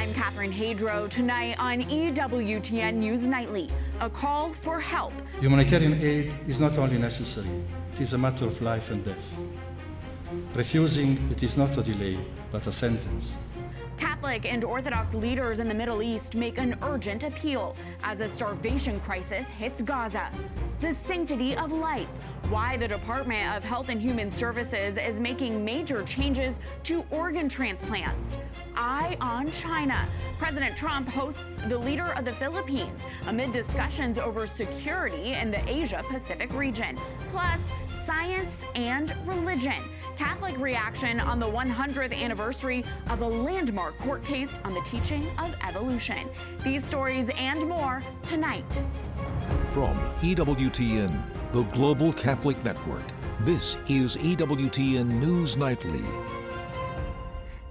I'm Catherine Hadro. Tonight on EWTN News Nightly, a call for help. Humanitarian aid is not only necessary, it is a matter of life and death. Refusing it is not a delay, but a sentence. Catholic and Orthodox leaders in the Middle East make an urgent appeal as a starvation crisis hits Gaza. The sanctity of life. Why the Department of Health and Human Services is making major changes to organ transplants. Eye on China. President Trump hosts the leader of the Philippines amid discussions over security in the Asia-Pacific region. Plus, science and religion. Catholic reaction on the 100th anniversary of a landmark court case on the teaching of evolution. These stories and more tonight. From EWTN, the Global Catholic Network, this is EWTN News Nightly.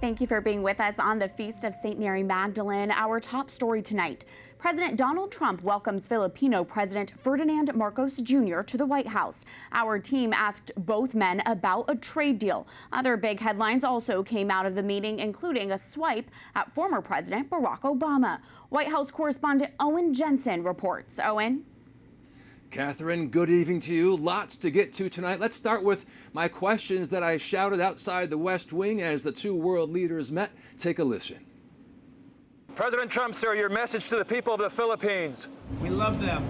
Thank you for being with us on the Feast of St. Mary Magdalene. Our top story tonight. President Donald Trump welcomes Filipino President Ferdinand Marcos Jr. to the White House. Our team asked both men about a trade deal. Other big headlines also came out of the meeting, including a swipe at former President Barack Obama. White House correspondent Owen Jensen reports. Owen? Catherine, good evening to you. Lots to get to tonight. Let's start with my questions that I shouted outside the West Wing as the two world leaders met. Take a listen. President Trump, sir, your message to the people of the Philippines. We love them,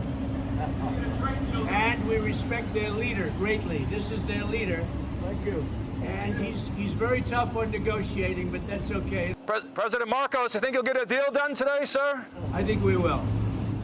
and we respect their leader greatly. This is their leader. Thank you. And he's very tough on negotiating, but that's okay. President Marcos, I think you'll get a deal done today, sir? I think we will.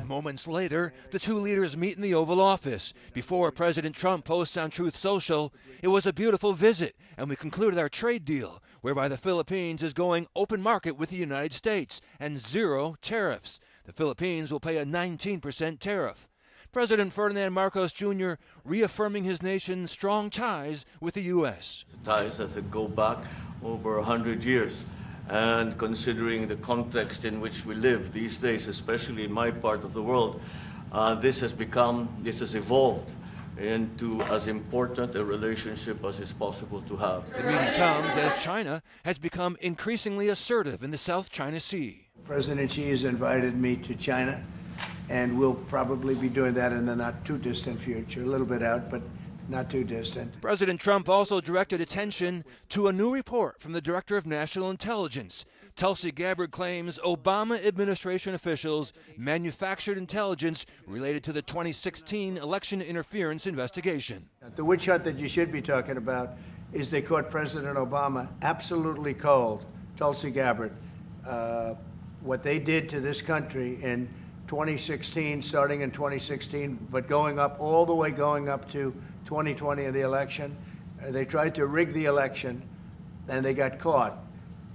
Moments later, the two leaders meet in the Oval Office. Before President Trump posts on Truth Social, "It was a beautiful visit, and we concluded our trade deal, whereby the Philippines is going open market with the United States and zero tariffs. The Philippines will pay a 19% tariff." President Ferdinand Marcos Jr. reaffirming his nation's strong ties with the U.S. Ties that go back over 100 years. And considering the context in which we live these days, especially in my part of the world, this has evolved into as important a relationship as is possible to have. The meeting comes as China has become increasingly assertive in the South China Sea. President Xi has invited me to China, and we'll probably be doing that in the not too distant future, a little bit out, but not too distant. President Trump also directed attention to a new report from the Director of National Intelligence. Tulsi Gabbard claims Obama administration officials manufactured intelligence related to the 2016 election interference investigation. The witch hunt that you should be talking about is they caught President Obama absolutely cold, Tulsi Gabbard. What they did to this country in 2016, starting in 2016, but going up to 2020 in the election. They tried to rig the election, and they got caught.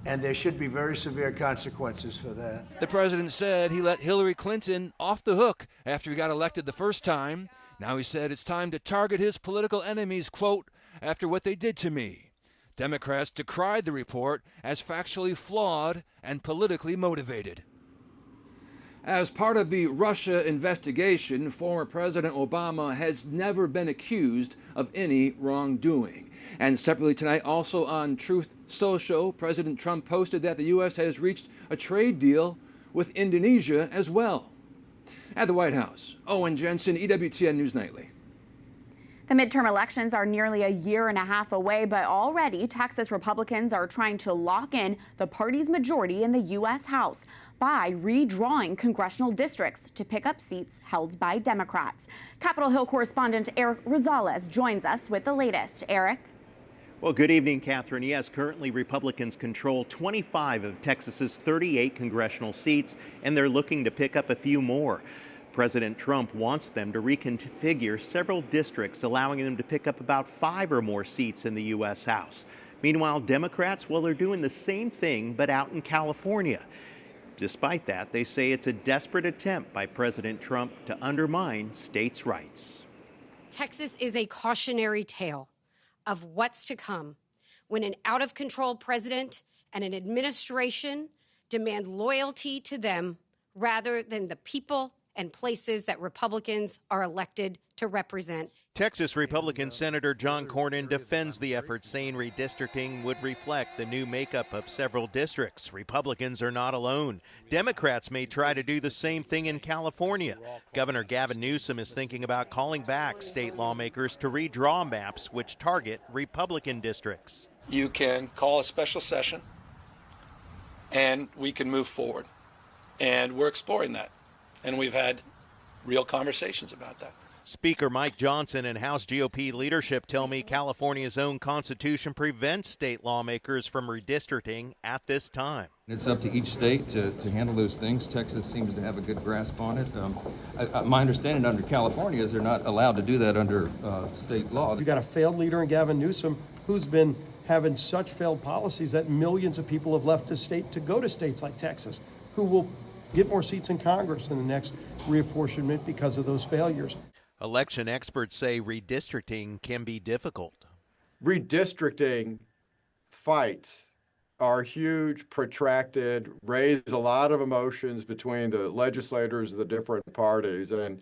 And there should be very severe consequences for that. The president said he let Hillary Clinton off the hook after he got elected the first time. Now he said it's time to target his political enemies, quote, after what they did to me. Democrats decried the report as factually flawed and politically motivated. As part of the Russia investigation, former President Obama has never been accused of any wrongdoing. And separately tonight, also on Truth Social, President Trump posted that the U.S. has reached a trade deal with Indonesia as well. At the White House, Owen Jensen, EWTN News Nightly. The midterm elections are nearly a year and a half away, but already Texas Republicans are trying to lock in the party's majority in the U.S. House by redrawing congressional districts to pick up seats held by Democrats. Capitol Hill correspondent Eric Rosales joins us with the latest. Eric? Well, good evening, Catherine. Yes, currently Republicans control 25 of Texas's 38 congressional seats, and they're looking to pick up a few more. President Trump wants them to reconfigure several districts, allowing them to pick up about 5 or more seats in the U.S. House. Meanwhile, Democrats, well, they're doing the same thing, but out in California. Despite that, they say it's a desperate attempt by President Trump to undermine states' rights. Texas is a cautionary tale of what's to come when an out-of-control president and an administration demand loyalty to them rather than the people and places that Republicans are elected to represent. Texas Republican Senator John Cornyn defends the effort, saying redistricting would reflect the new makeup of several districts. Republicans are not alone. Democrats may try to do the same thing in California. Governor Gavin Newsom is thinking about calling back state lawmakers to redraw maps which target Republican districts. You can call a special session and we can move forward. And we're exploring that. And we've had real conversations about that. Speaker Mike Johnson and House GOP leadership tell me California's own constitution prevents state lawmakers from redistricting at this time. It's up to each state to handle those things. Texas seems to have a good grasp on it. My understanding under California is they're not allowed to do that under state law. You've got a failed leader in Gavin Newsom who's been having such failed policies that millions of people have left the state to go to states like Texas, who will get more seats in Congress in the next reapportionment because of those failures. Election experts say redistricting can be difficult. Redistricting fights are huge, protracted, raise a lot of emotions between the legislators of the different parties, and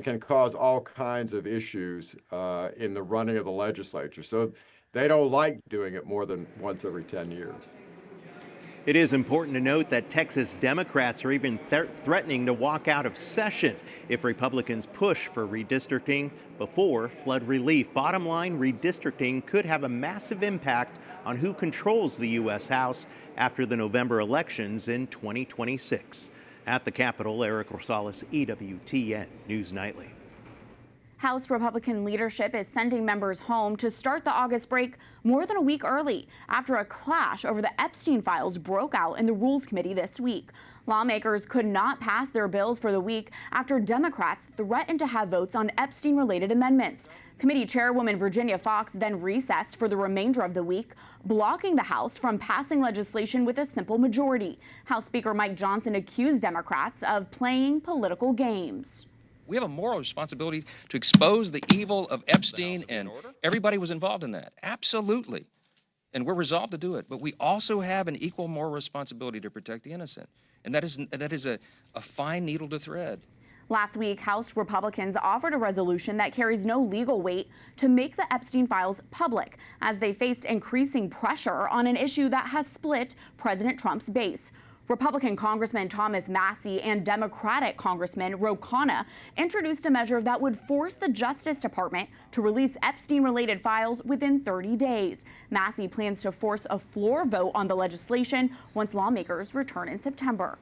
can cause all kinds of issues in the running of the legislature. So they don't like doing it more than once every 10 years. It is important to note that Texas Democrats are even threatening to walk out of session if Republicans push for redistricting before flood relief. Bottom line, redistricting could have a massive impact on who controls the U.S. House after the November elections in 2026. At the Capitol, Eric Rosales, EWTN News Nightly. House Republican leadership is sending members home to start the August break more than a week early after a clash over the Epstein files broke out in the Rules Committee this week. Lawmakers could not pass their bills for the week after Democrats threatened to have votes on Epstein-related amendments. Committee Chairwoman Virginia Foxx then recessed for the remainder of the week, blocking the House from passing legislation with a simple majority. House Speaker Mike Johnson accused Democrats of playing political games. We have a moral responsibility to expose the evil of Epstein, and everybody was involved in that. Absolutely. And we're resolved to do it. But we also have an equal moral responsibility to protect the innocent. And that is a fine needle to thread. Last week, House Republicans offered a resolution that carries no legal weight to make the Epstein files public as they faced increasing pressure on an issue that has split President Trump's base. Republican Congressman Thomas Massie and Democratic Congressman Ro Khanna introduced a measure that would force the Justice Department to release Epstein-related files within 30 days. Massie plans to force a floor vote on the legislation once lawmakers return in September.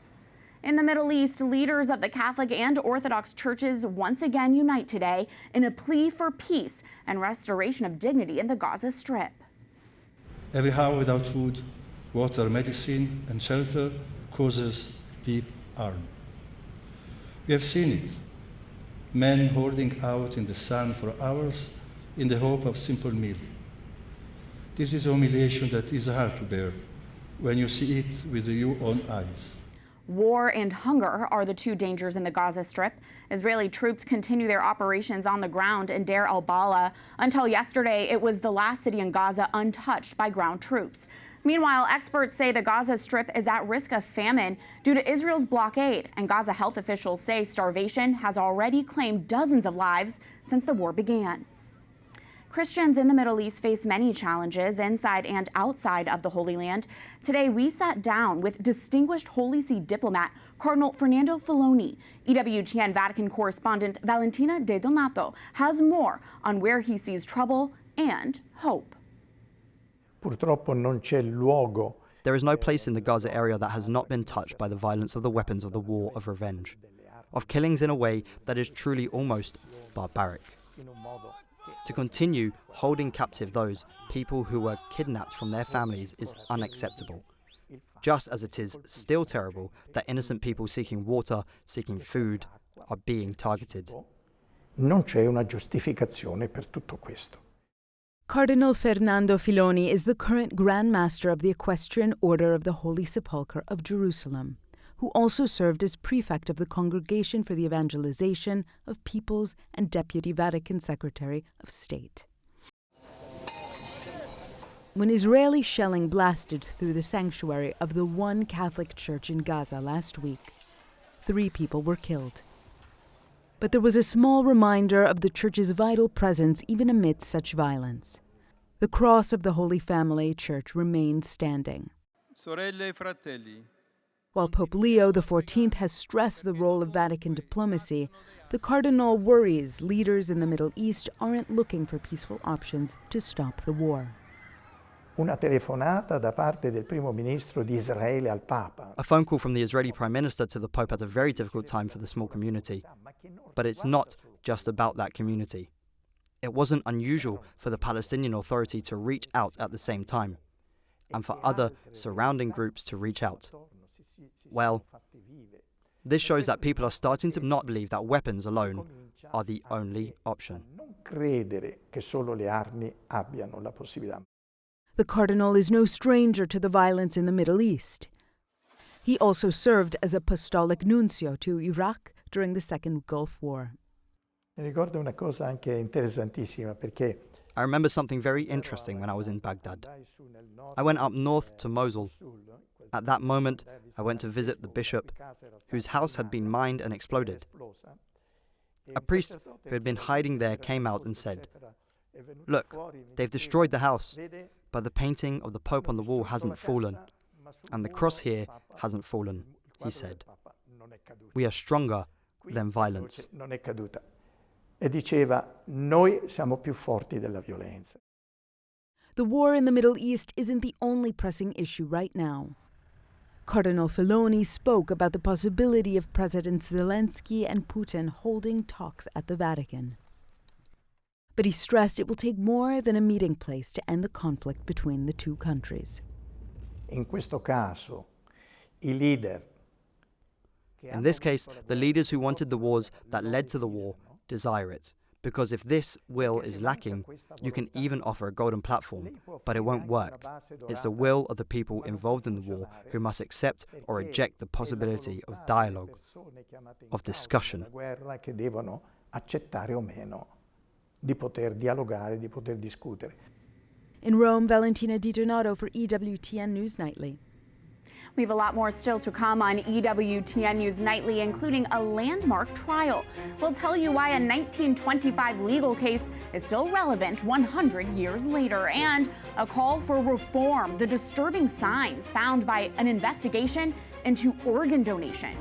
In the Middle East, leaders of the Catholic and Orthodox churches once again unite today in a plea for peace and restoration of dignity in the Gaza Strip. Every hour without food, water, medicine, and shelter causes deep harm. We have seen it. Men holding out in the sun for hours in the hope of simple meal. This is a humiliation that is hard to bear when you see it with your own eyes. War and hunger are the two dangers in the Gaza Strip. Israeli troops continue their operations on the ground in Deir al-Balah. Until yesterday, it was the last city in Gaza untouched by ground troops. Meanwhile, experts say the Gaza Strip is at risk of famine due to Israel's blockade, and Gaza health officials say starvation has already claimed dozens of lives since the war began. Christians in the Middle East face many challenges inside and outside of the Holy Land. Today, we sat down with distinguished Holy See diplomat Cardinal Fernando Filoni. EWTN Vatican correspondent Valentina De Donato has more on where he sees trouble and hope. There is no place in the Gaza area that has not been touched by the violence of the weapons of the war of revenge, of killings in a way that is truly almost barbaric. To continue holding captive those people who were kidnapped from their families is unacceptable, just as it is still terrible that innocent people seeking water, seeking food, are being targeted. Non c'è una giustificazione per tutto questo. Cardinal Fernando Filoni is the current Grand Master of the Equestrian Order of the Holy Sepulchre of Jerusalem, who also served as prefect of the Congregation for the Evangelization of Peoples and Deputy Vatican Secretary of State. When Israeli shelling blasted through the sanctuary of the one Catholic church in Gaza last week, 3 people were killed. But there was a small reminder of the Church's vital presence even amidst such violence. The cross of the Holy Family Church remained standing. Sorelle e fratelli. While Pope Leo XIV has stressed the role of Vatican diplomacy, the Cardinal worries leaders in the Middle East aren't looking for peaceful options to stop the war. Una telefonata da parte del primo ministro di Israele al Papa. A phone call from the Israeli Prime Minister to the Pope at a very difficult time for the small community. But it's not just about that community. It wasn't unusual for the Palestinian Authority to reach out at the same time, and for other surrounding groups to reach out. Well, this shows that people are starting to not believe that weapons alone are the only option. Non credere che solo le armi abbiano la possibilità. The Cardinal is no stranger to the violence in the Middle East. He also served as apostolic nuncio to Iraq during the Second Gulf War. Mi ricordo una cosa anche interessantissima perché I remember something very interesting when I was in Baghdad. I went up north to Mosul. At that moment, I went to visit the bishop, whose house had been mined and exploded. A priest who had been hiding there came out and said, "Look, they've destroyed the house, but the painting of the Pope on the wall hasn't fallen, and the cross here hasn't fallen," he said. "We are stronger than violence." non è caduta. E diceva, noi siamo più forti della violenza. The war in the Middle East isn't the only pressing issue right now. Cardinal Filoni spoke about the possibility of Presidents Zelensky and Putin holding talks at the Vatican. But he stressed it will take more than a meeting place to end the conflict between the two countries. In questo caso, I leader. In this case, the leaders who wanted the wars that led to the war desire it. Because if this will is lacking, you can even offer a golden platform, but it won't work. It's the will of the people involved in the war who must accept or reject the possibility of dialogue, of discussion. Che devono accettare o meno di poter dialogare, di poter discutere. In Rome, Valentina Di Donato for EWTN News Nightly. We have a lot more still to come on EWTN News Nightly, including a landmark trial. We'll tell you why a 1925 legal case is still relevant 100 years later, and a call for reform, the disturbing signs found by an investigation into organ donation.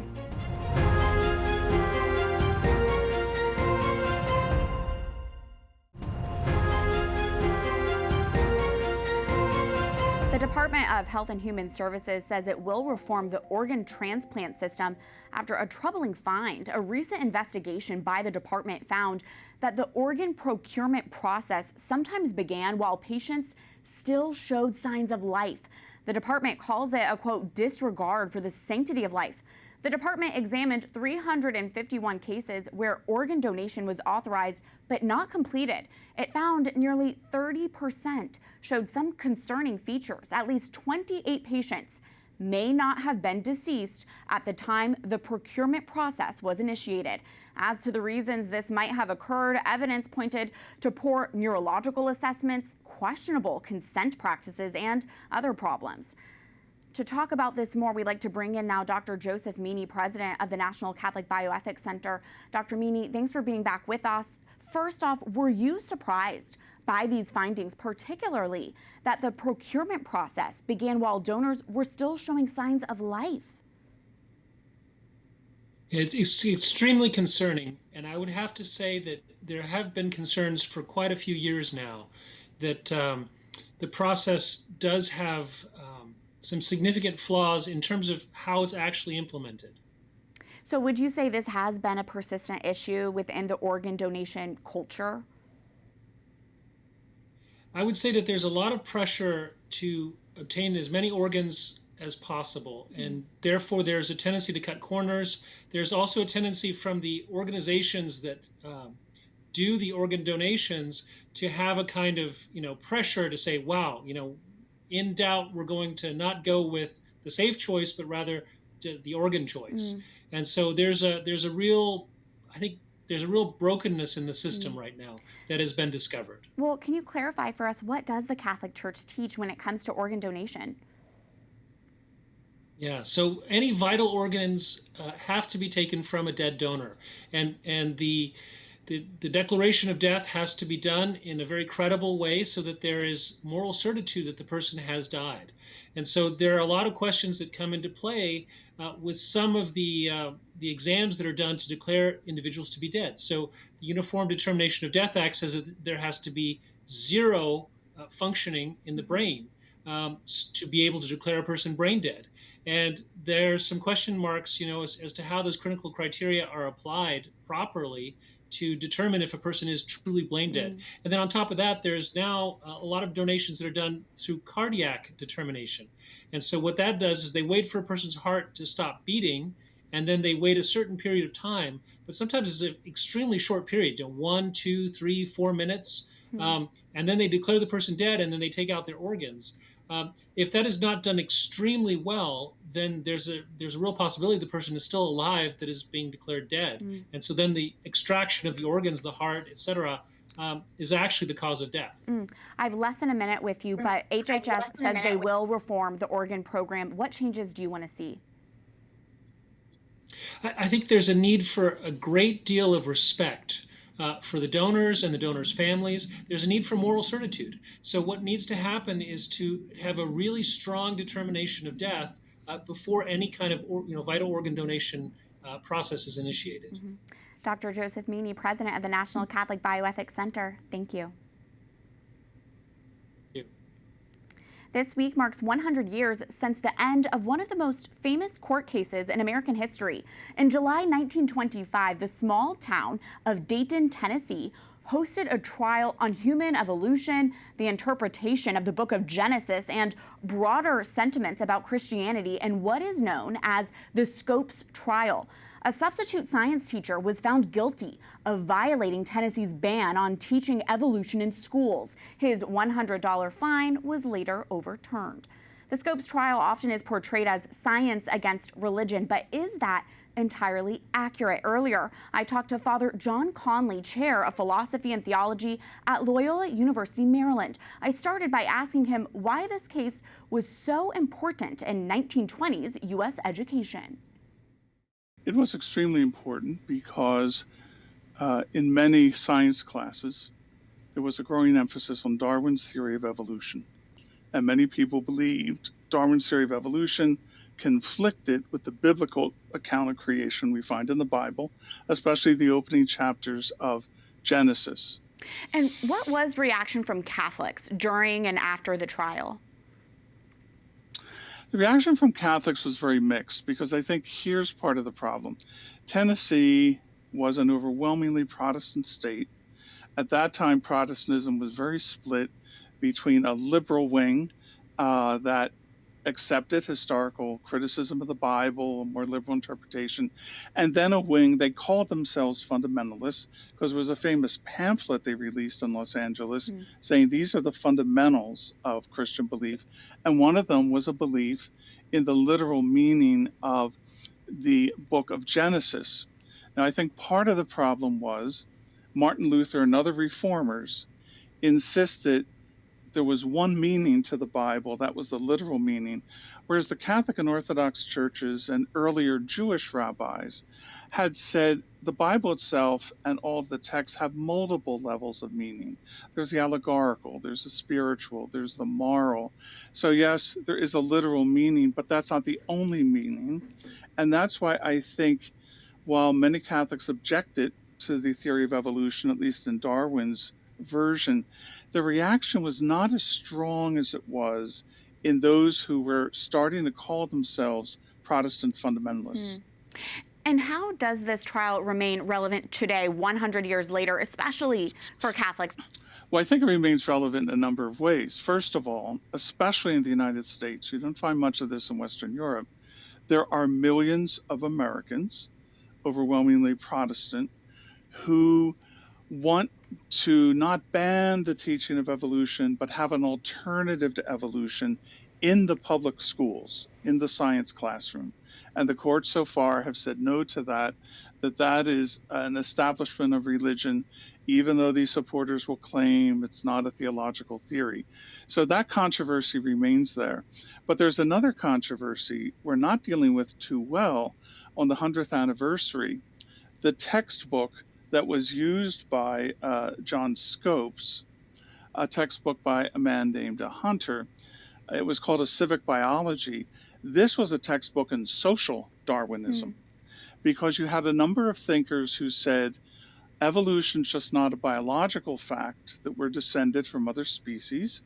The Department of Health and Human Services says it will reform the organ transplant system after a troubling find. A recent investigation by the department found that the organ procurement process sometimes began while patients still showed signs of life. The department calls it a, quote, disregard for the sanctity of life. The department examined 351 cases where organ donation was authorized but not completed. It found nearly 30% showed some concerning features. At least 28 patients may not have been deceased at the time the procurement process was initiated. As to the reasons this might have occurred, evidence pointed to poor neurological assessments, questionable consent practices, and other problems. To talk about this more, we'd like to bring in now Dr. Joseph Meanie, president of the National Catholic Bioethics Center. Dr. Meanie, thanks for being back with us. First off, were you surprised by these findings, particularly that the procurement process began while donors were still showing signs of life? It's extremely concerning, and I would have to say that there have been concerns for quite a few years now that the process does have some significant flaws in terms of how it's actually implemented. So would you say this has been a persistent issue within the organ donation culture? I would say that there's a lot of pressure to obtain as many organs as possible, and therefore there's a tendency to cut corners. There's also a tendency from the organizations that do the organ donations to have a kind of, pressure to say, wow, in doubt, we're going to not go with the safe choice, but rather the organ choice. And so there's a real brokenness in the system right now that has been discovered. Well, can you clarify for us, what does the Catholic Church teach when it comes to organ donation? Yeah, so any vital organs have to be taken from a dead donor, and the declaration of death has to be done in a very credible way so that there is moral certitude that the person has died. And so there are a lot of questions that come into play with some of the exams that are done to declare individuals to be dead. So the Uniform Determination of Death Act says that there has to be zero functioning in the brain to be able to declare a person brain dead. And there's some question marks, as to how those clinical criteria are applied properly to determine if a person is truly brain dead. And then on top of that, there's now a lot of donations that are done through cardiac determination. And so what that does is they wait for a person's heart to stop beating, and then they wait a certain period of time. But sometimes it's an extremely short period, 1, 2, 3, 4 minutes. And then they declare the person dead, and then they take out their organs. If that is not done extremely well, then there's a real possibility the person is still alive that is being declared dead. And so then the extraction of the organs, the heart, etc., is actually the cause of death. I have less than a minute with you, but HHS says they will reform the organ program. What changes do you want to see? I think there's a need for a great deal of respect for the donors and the donors' families. There's a need for moral certitude. So what needs to happen is to have a really strong determination of death before any kind of vital organ donation process is initiated. Dr. Joseph Meanie, president of the National Catholic Bioethics Center, thank you. This week marks 100 years since the end of one of the most famous court cases in American history. In July 1925, the small town of Dayton, Tennessee, hosted a trial on human evolution, the interpretation of the book of Genesis, and broader sentiments about Christianity in what is known as the Scopes trial. A substitute science teacher was found guilty of violating Tennessee's ban on teaching evolution in schools. His $100 fine was later overturned. The Scopes trial often is portrayed as science against religion, but is that entirely accurate? Earlier, I talked to Father John Connley, chair of philosophy and theology at Loyola University, Maryland. I started by asking him why this case was so important in 1920s U.S. education. It was extremely important because in many science classes, there was a growing emphasis on Darwin's theory of evolution. And many people believed Darwin's theory of evolution conflicted with the biblical account of creation we find in the Bible, especially the opening chapters of Genesis. And what was reaction from Catholics during and after the trial? The reaction from Catholics was very mixed because I think here's part of the problem. Tennessee was an overwhelmingly Protestant state. At that time, Protestantism was very split between a liberal wing that accepted historical criticism of the Bible, a more liberal interpretation, and then a wing, they called themselves fundamentalists because there was a famous pamphlet they released in Los Angeles saying these are the fundamentals of Christian belief. And one of them was a belief in the literal meaning of the book of Genesis. Now, I think part of the problem was Martin Luther and other reformers insisted there was one meaning to the Bible, that was the literal meaning, whereas the Catholic and Orthodox churches and earlier Jewish rabbis had said the Bible itself and all of the texts have multiple levels of meaning. There's the allegorical, there's the spiritual, there's the moral. So yes, there is a literal meaning, but that's not the only meaning. And that's why I think while many Catholics objected to the theory of evolution, at least in Darwin's version, the reaction was not as strong as it was in those who were starting to call themselves Protestant fundamentalists. And how does this trial remain relevant today, 100 years later, especially for Catholics? Well, I think it remains relevant in a number of ways. First of all, especially in the United States, you don't find much of this in Western Europe, there are millions of Americans, overwhelmingly Protestant, who want to not ban the teaching of evolution, but have an alternative to evolution in the public schools, in the science classroom. And the courts so far have said no to that. that is an establishment of religion, even though these supporters will claim it's not a theological theory. So that controversy remains there. But there's another controversy we're not dealing with too well. On the 100th anniversary, the textbook that was used by John Scopes, a textbook by a man named Hunter, it was called A Civic Biology. This was a textbook in social Darwinism, because you had a number of thinkers who said evolution's just not a biological fact, that we're descended from other species,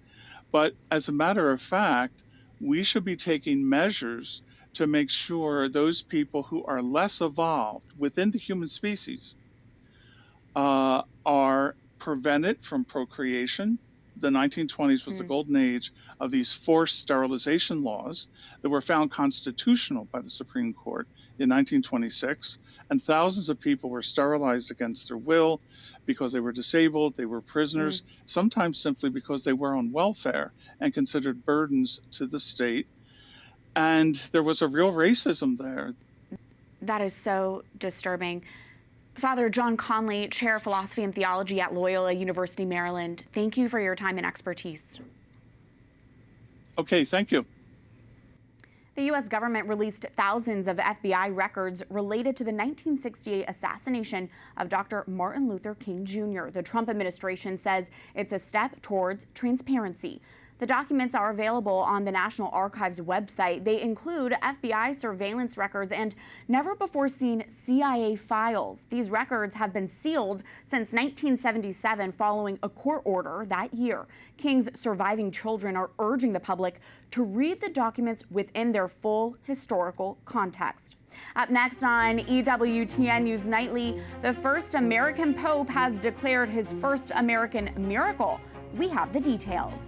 but as a matter of fact, we should be taking measures to make sure those people who are less evolved within the human species are prevented from procreation. The 1920s was the golden age of these forced sterilization laws that were found constitutional by the Supreme Court in 1926, and thousands of people were sterilized against their will because they were disabled, they were prisoners, sometimes simply because they were on welfare and considered burdens to the state. And there was a real racism there. That is so disturbing. Father John Connley, Chair of Philosophy and Theology at Loyola University, Maryland, thank you for your time and expertise. Okay, thank you. The U.S. government released thousands of FBI records related to the 1968 assassination of Dr. Martin Luther King Jr. The Trump administration says it's a step towards transparency. The documents are available on the National Archives website. They include FBI surveillance records and never-before-seen CIA files. These records have been sealed since 1977 following a court order that year. King's surviving children are urging the public to read the documents within their full historical context. Up next on EWTN News Nightly, the first American Pope has declared his first American miracle. We have the details.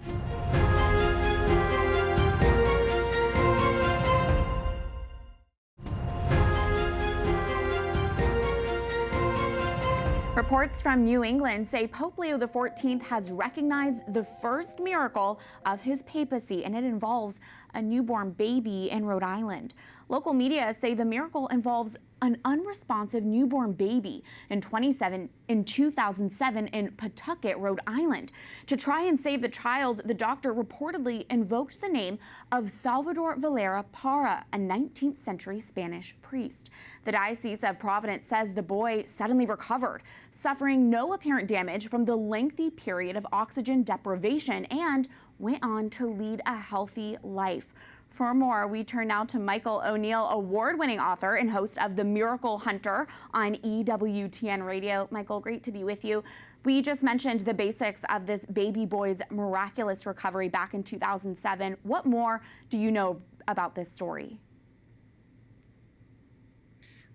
Reports from New England say Pope Leo XIV has recognized the first miracle of his papacy, and it involves a newborn baby in Rhode Island. Local media say the miracle involves an unresponsive newborn baby in 2007 in Pawtucket, Rhode Island. To try and save the child, the doctor reportedly invoked the name of Salvador Valera Parra, a 19th century Spanish priest. The Diocese of Providence says the boy suddenly recovered, suffering no apparent damage from the lengthy period of oxygen deprivation, and went on to lead a healthy life. For more, we turn now to Michael O'Neill, award-winning author and host of The Miracle Hunter on EWTN Radio. Michael, great to be with you. We just mentioned the basics of this baby boy's miraculous recovery back in 2007. What more do you know about this story?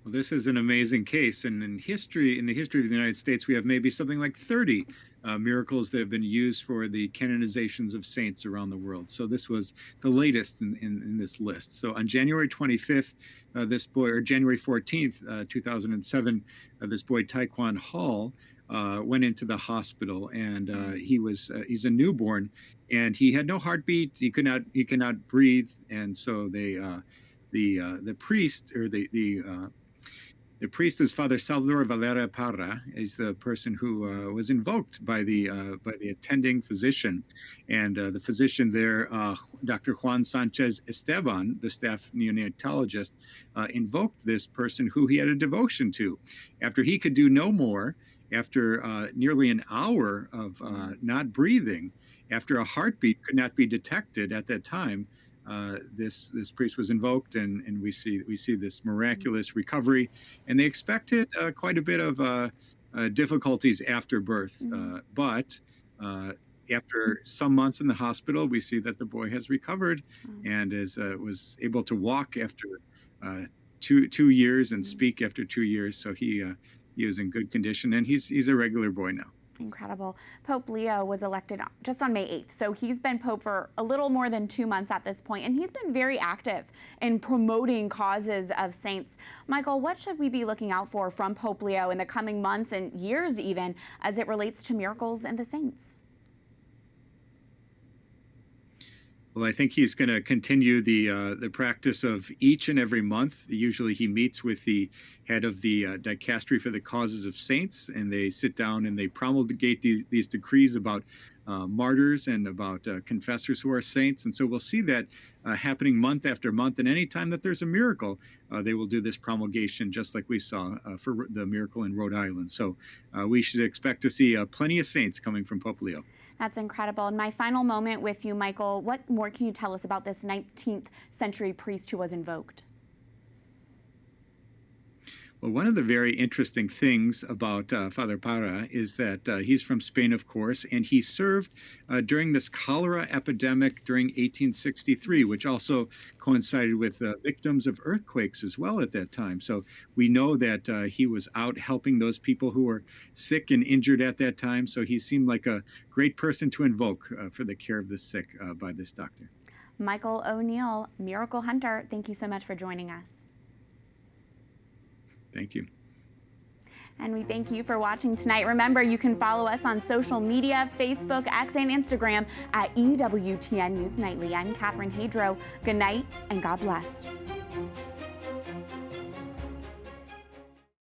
Well, this is an amazing case, and in the history of the United States, we have maybe something like 30 miracles that have been used for the canonizations of saints around the world. So this was the latest in this list. So on January 25th, this boy, or January 14th, 2007, this boy Taekwon Hall went into the hospital, and he's a newborn, and he had no heartbeat. He could not breathe, and so the priest, or the priest is Father Salvador Valera Parra, is the person who was invoked by the attending physician, and the physician there, Dr. Juan Sanchez Esteban, the staff neonatologist, invoked this person who he had a devotion to. After he could do no more, after nearly an hour of not breathing, after a heartbeat could not be detected at that time, this priest was invoked, and we see this miraculous recovery, and they expected quite a bit of difficulties after birth, but after some months in the hospital, we see that the boy has recovered and was able to walk after 2 years and speak after 2 years. So he is in good condition, and he's a regular boy now. Incredible. Pope Leo was elected just on May 8th, so he's been Pope for a little more than 2 months at this point, and he's been very active in promoting causes of saints. Michael, what should we be looking out for from Pope Leo in the coming months and years even as it relates to miracles and the saints? Well, I think he's going to continue the practice of each and every month. Usually he meets with the head of the dicastery for the causes of saints, and they sit down and they promulgate these decrees about martyrs and about confessors who are saints. And so we'll see that happening month after month. And anytime that there's a miracle, they will do this promulgation, just like we saw for the miracle in Rhode Island. So we should expect to see plenty of saints coming from Pope Leo. That's incredible. And my final moment with you, Michael, what more can you tell us about this 19th century priest who was invoked? Well, one of the very interesting things about Father Parra is that he's from Spain, of course, and he served during this cholera epidemic during 1863, which also coincided with victims of earthquakes as well at that time. So we know that he was out helping those people who were sick and injured at that time. So he seemed like a great person to invoke for the care of the sick by this doctor. Michael O'Neill, Miracle Hunter, thank you so much for joining us. Thank you. And we thank you for watching tonight. Remember, you can follow us on social media, Facebook, X, and Instagram at EWTN News Nightly. I'm Catherine Hadro. Good night, and God bless.